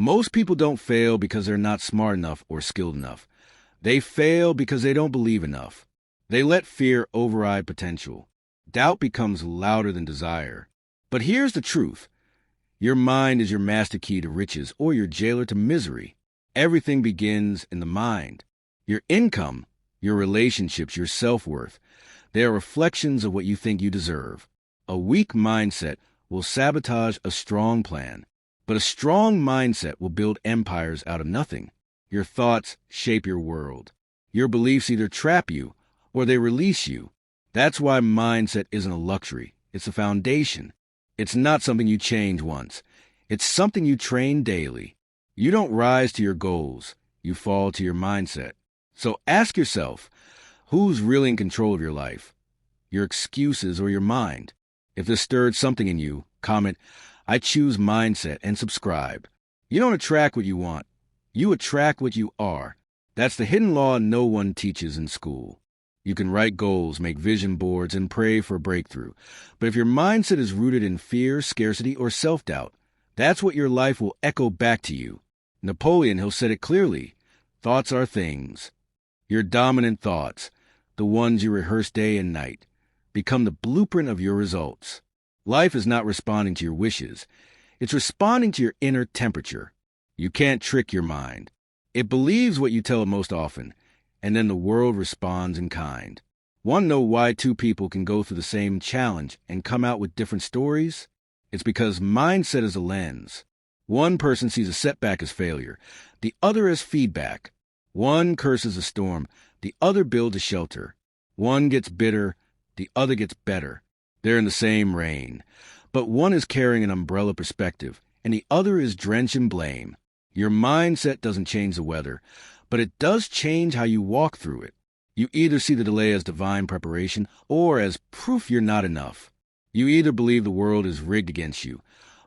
Most people don't fail because they're not smart enough or skilled enough. They fail because they don't believe enough. They let fear override potential. Doubt becomes louder than desire. But here's the truth. Your mind is your master key to riches or your jailer to misery. Everything begins in the mind. Your income, your relationships, your self-worth, they are reflections of what you think you deserve. A weak mindset will sabotage a strong plan, but a strong mindset will build empires out of nothing. Your thoughts shape your world. Your beliefs either trap you or they release you. That's why mindset isn't a luxury. It's a foundation. It's not something you change once. It's something you train daily. You don't rise to your goals. You fall to your mindset. So ask yourself, who's really in control of your life? Your excuses or your mind? If this stirred something in you, comment, "I choose mindset," and subscribe. You don't attract what you want. You attract what you are. That's the hidden law no one teaches in school. You can write goals, make vision boards, and pray for a breakthrough. But if your mindset is rooted in fear, scarcity, or self-doubt, that's what your life will echo back to you. Napoleon Hill said it clearly. Thoughts are things. Your dominant thoughts, the ones you rehearse day and night, become the blueprint of your results. Life is not responding to your wishes. It's responding to your inner temperature. You can't trick your mind. It believes what you tell it most often, and then the world responds in kind. Want to know why two people can go through the same challenge and come out with different stories? It's because mindset is a lens. One person sees a setback as failure, the other as feedback. One curses a storm, the other builds a shelter. One gets bitter, the other gets better. They're in the same rain, but one is carrying an umbrella perspective, and the other is drenched in blame. Your mindset doesn't change the weather, but it does change how you walk through it. You either see the delay as divine preparation or as proof you're not enough. You either believe the world is rigged against you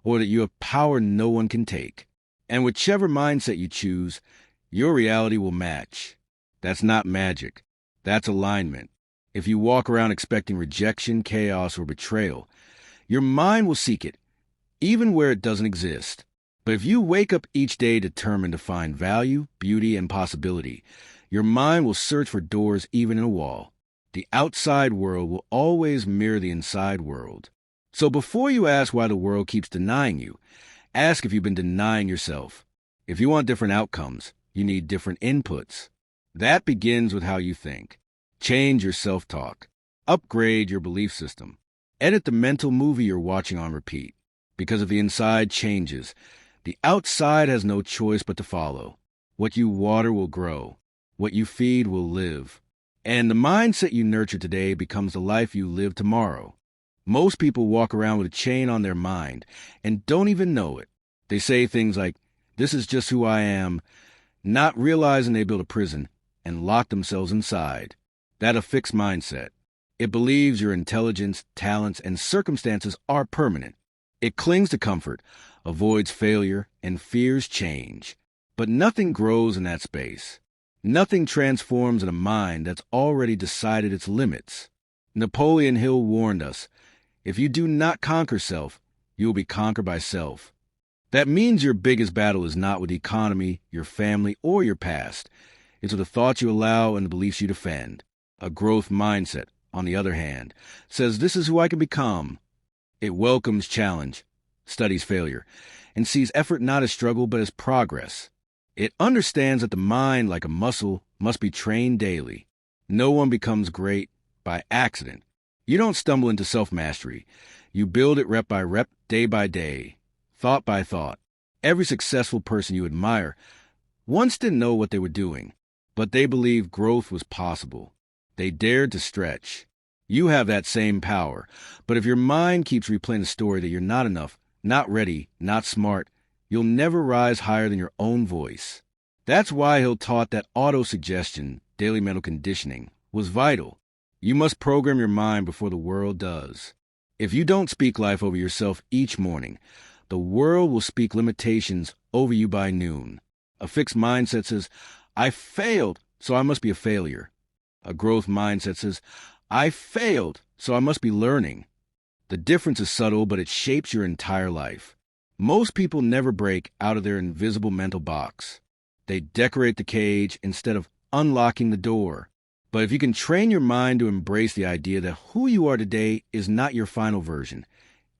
or that you have power no one can take. And whichever mindset you choose, your reality will match. That's not magic. That's alignment. If you walk around expecting rejection, chaos, or betrayal, your mind will seek it, even where it doesn't exist. But if you wake up each day determined to find value, beauty, and possibility, your mind will search for doors even in a wall. The outside world will always mirror the inside world. So before you ask why the world keeps denying you, ask if you've been denying yourself. If you want different outcomes, you need different inputs. That begins with how you think. Change your self-talk. Upgrade your belief system. Edit the mental movie you're watching on repeat. Because if the inside changes, the outside has no choice but to follow. What you water will grow. What you feed will live. And the mindset you nurture today becomes the life you live tomorrow. Most people walk around with a chain on their mind and don't even know it. They say things like, "This is just who I am," not realizing they built a prison and locked themselves inside. That's a fixed mindset. It believes your intelligence, talents, and circumstances are permanent. It clings to comfort, avoids failure, and fears change. But nothing grows in that space. Nothing transforms in a mind that's already decided its limits. Napoleon Hill warned us, if you do not conquer self, you will be conquered by self. That means your biggest battle is not with the economy, your family, or your past. It's with the thoughts you allow and the beliefs you defend. A growth mindset, on the other hand, says this is who I can become. It welcomes challenge, studies failure, and sees effort not as struggle but as progress. It understands that the mind, like a muscle, must be trained daily. No one becomes great by accident. You don't stumble into self-mastery. You build it rep by rep, day by day, thought by thought. Every successful person you admire once didn't know what they were doing, but they believed growth was possible. They dared to stretch. You have that same power, but if your mind keeps replaying the story that you're not enough, not ready, not smart, you'll never rise higher than your own voice. That's why Hill taught that auto-suggestion, daily mental conditioning, was vital. You must program your mind before the world does. If you don't speak life over yourself each morning, the world will speak limitations over you by noon. A fixed mindset says, "I failed, so I must be a failure." A growth mindset says, "I failed, so I must be learning." The difference is subtle, but it shapes your entire life. Most people never break out of their invisible mental box. They decorate the cage instead of unlocking the door. But if you can train your mind to embrace the idea that who you are today is not your final version,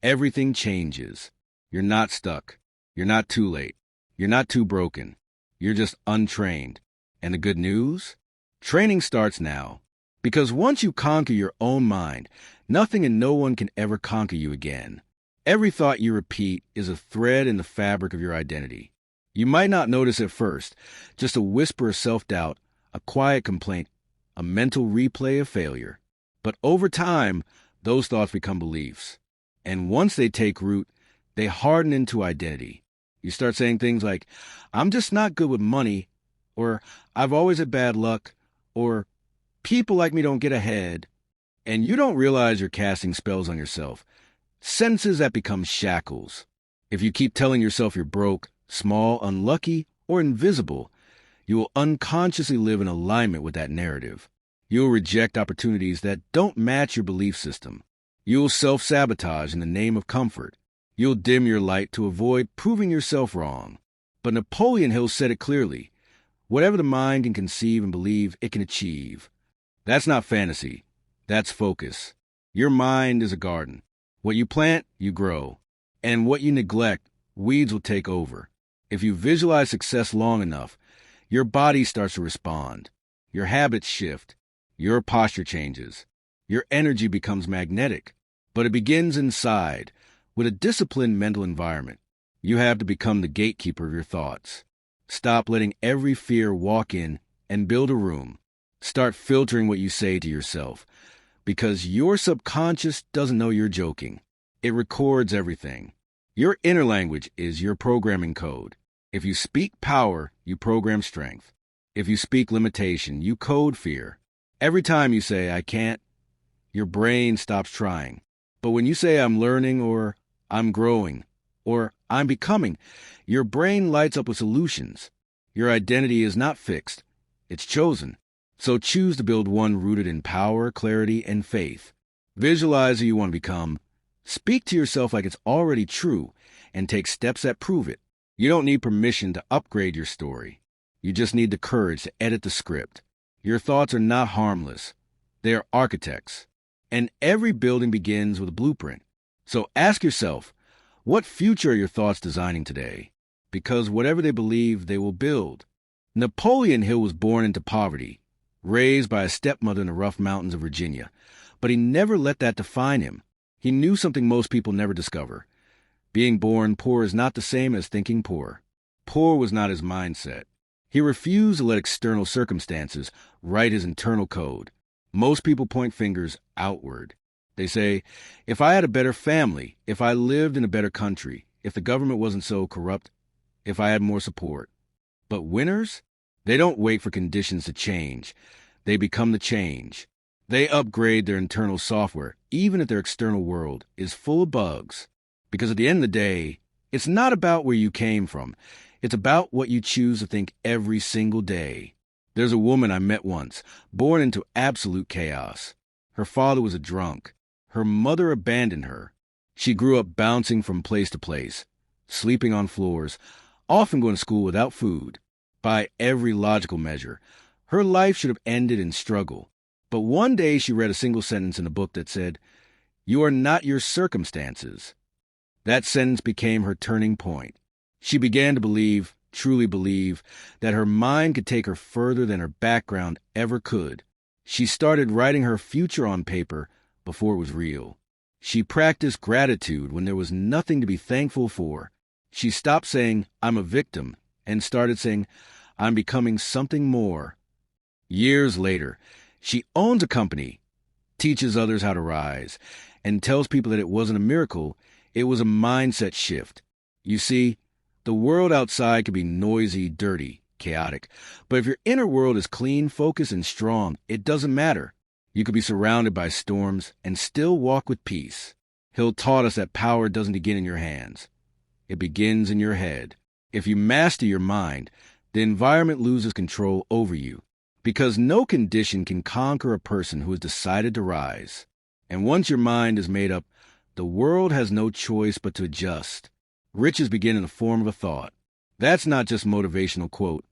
everything changes. You're not stuck. You're not too late. You're not too broken. You're just untrained. And the good news? Training starts now. Because once you conquer your own mind, nothing and no one can ever conquer you again. Every thought you repeat is a thread in the fabric of your identity. You might not notice at first, just a whisper of self-doubt, a quiet complaint, a mental replay of failure. But over time, those thoughts become beliefs. And once they take root, they harden into identity. You start saying things like, I'm just not good with money, or I've always had bad luck, or people like me don't get ahead. And you don't realize you're casting spells on yourself. Sentences that become shackles. If you keep telling yourself you're broke, small, unlucky, or invisible, you will unconsciously live in alignment with that narrative. You will reject opportunities that don't match your belief system. You will self-sabotage in the name of comfort. You'll dim your light to avoid proving yourself wrong. But Napoleon Hill said it clearly. Whatever the mind can conceive and believe, it can achieve. That's not fantasy. That's focus. Your mind is a garden. What you plant, you grow. And what you neglect, weeds will take over. If you visualize success long enough, your body starts to respond. Your habits shift. Your posture changes. Your energy becomes magnetic. But it begins inside, with a disciplined mental environment. You have to become the gatekeeper of your thoughts. Stop letting every fear walk in and build a room. Start filtering what you say to yourself. Because your subconscious doesn't know you're joking. It records everything. Your inner language is your programming code. If you speak power, you program strength. If you speak limitation, you code fear. Every time you say, I can't, your brain stops trying. But when you say, I'm learning, or I'm growing, or I'm becoming, your brain lights up with solutions. Your identity is not fixed. It's chosen. So choose to build one rooted in power, clarity, and faith. Visualize who you want to become. Speak to yourself like it's already true, and take steps that prove it. You don't need permission to upgrade your story. You just need the courage to edit the script. Your thoughts are not harmless. They are architects. And every building begins with a blueprint. So ask yourself, what future are your thoughts designing today? Because whatever they believe, they will build. Napoleon Hill was born into poverty, raised by a stepmother in the rough mountains of Virginia. But he never let that define him. He knew something most people never discover. Being born poor is not the same as thinking poor. Poor was not his mindset. He refused to let external circumstances write his internal code. Most people point fingers outward. They say, if I had a better family, if I lived in a better country, if the government wasn't so corrupt, if I had more support. But winners? They don't wait for conditions to change. They become the change. They upgrade their internal software, even if their external world is full of bugs. Because at the end of the day, it's not about where you came from. It's about what you choose to think every single day. There's a woman I met once, born into absolute chaos. Her father was a drunk. Her mother abandoned her. She grew up bouncing from place to place, sleeping on floors, often going to school without food. By every logical measure, her life should have ended in struggle. But one day she read a single sentence in a book that said, "You are not your circumstances." That sentence became her turning point. She began to believe, truly believe, that her mind could take her further than her background ever could. She started writing her future on paper before it was real. She practiced gratitude when there was nothing to be thankful for. She stopped saying, I'm a victim, and started saying, I'm becoming something more. Years later, she owns a company, teaches others how to rise, and tells people that it wasn't a miracle, it was a mindset shift. You see, the world outside can be noisy, dirty, chaotic, but if your inner world is clean, focused, and strong, it doesn't matter. You could be surrounded by storms and still walk with peace. Hill taught us that power doesn't begin in your hands. It begins in your head. If you master your mind, the environment loses control over you, because no condition can conquer a person who has decided to rise. And once your mind is made up, the world has no choice but to adjust. Riches begin in the form of a thought. That's not just motivational quote.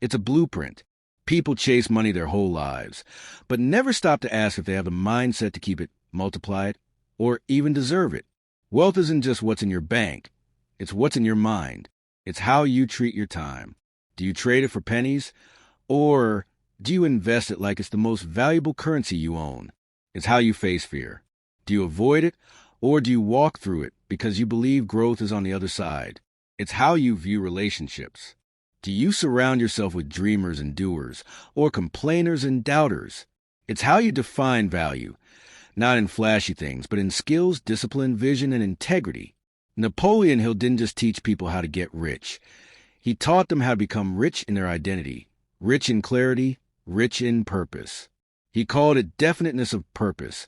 It's a blueprint. People chase money their whole lives, but never stop to ask if they have the mindset to keep it, multiply it, or even deserve it. Wealth isn't just what's in your bank. It's what's in your mind. It's how you treat your time. Do you trade it for pennies? Or do you invest it like it's the most valuable currency you own? It's how you face fear. Do you avoid it? Or do you walk through it because you believe growth is on the other side? It's how you view relationships. Do you surround yourself with dreamers and doers, or complainers and doubters? It's how you define value, not in flashy things, but in skills, discipline, vision, and integrity. Napoleon Hill didn't just teach people how to get rich. He taught them how to become rich in their identity, rich in clarity, rich in purpose. He called it definiteness of purpose,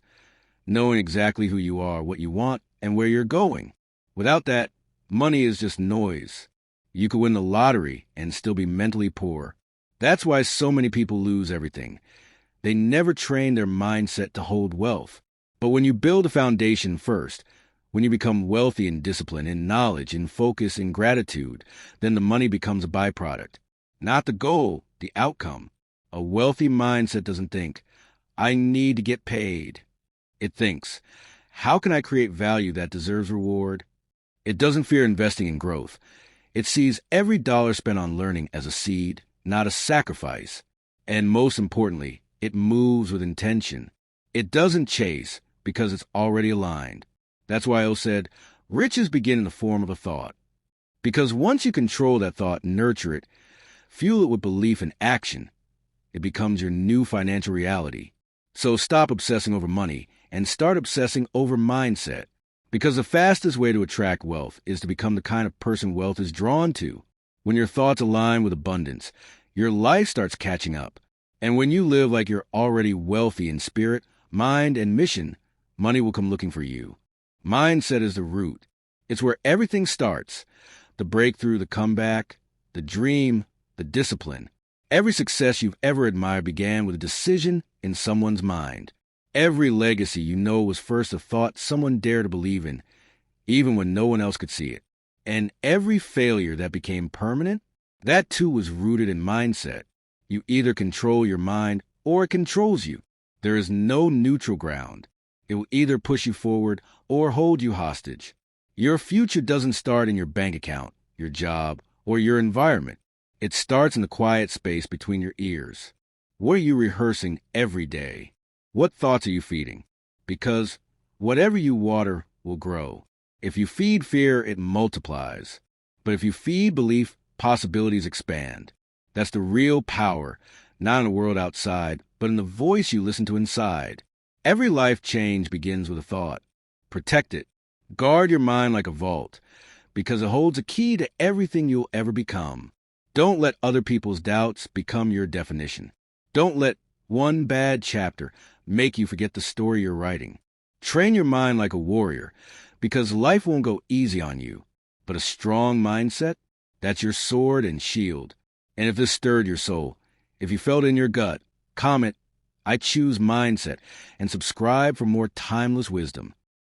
knowing exactly who you are, what you want, and where you're going. Without that, money is just noise. You could win the lottery and still be mentally poor. That's why so many people lose everything. They never train their mindset to hold wealth. But when you build a foundation first, when you become wealthy in discipline, in knowledge, in focus, in gratitude, then the money becomes a byproduct. Not the goal, the outcome. A wealthy mindset doesn't think, I need to get paid. It thinks, how can I create value that deserves reward? It doesn't fear investing in growth. It sees every dollar spent on learning as a seed, not a sacrifice. And most importantly, it moves with intention. It doesn't chase because it's already aligned. That's why O said, riches begin in the form of a thought. Because once you control that thought, nurture it, fuel it with belief and action, it becomes your new financial reality. So stop obsessing over money and start obsessing over mindset. Because the fastest way to attract wealth is to become the kind of person wealth is drawn to. When your thoughts align with abundance, your life starts catching up. And when you live like you're already wealthy in spirit, mind, and mission, money will come looking for you. Mindset is the root. It's where everything starts. The breakthrough, the comeback, the dream, the discipline. Every success you've ever admired began with a decision in someone's mind. Every legacy you know was first a thought someone dared to believe in, even when no one else could see it. And every failure that became permanent, that too was rooted in mindset. You either control your mind or it controls you. There is no neutral ground. It will either push you forward or hold you hostage. Your future doesn't start in your bank account, your job, or your environment. It starts in the quiet space between your ears. What are you rehearsing every day? What thoughts are you feeding? Because whatever you water will grow. If you feed fear, it multiplies. But if you feed belief, possibilities expand. That's the real power, not in the world outside, but in the voice you listen to inside. Every life change begins with a thought. Protect it. Guard your mind like a vault, because it holds a key to everything you'll ever become. Don't let other people's doubts become your definition. Don't let one bad chapter make you forget the story you're writing. Train your mind like a warrior, because life won't go easy on you. But a strong mindset, that's your sword and shield. And if this stirred your soul, if you felt it in your gut, comment, I choose mindset, and subscribe for more timeless wisdom.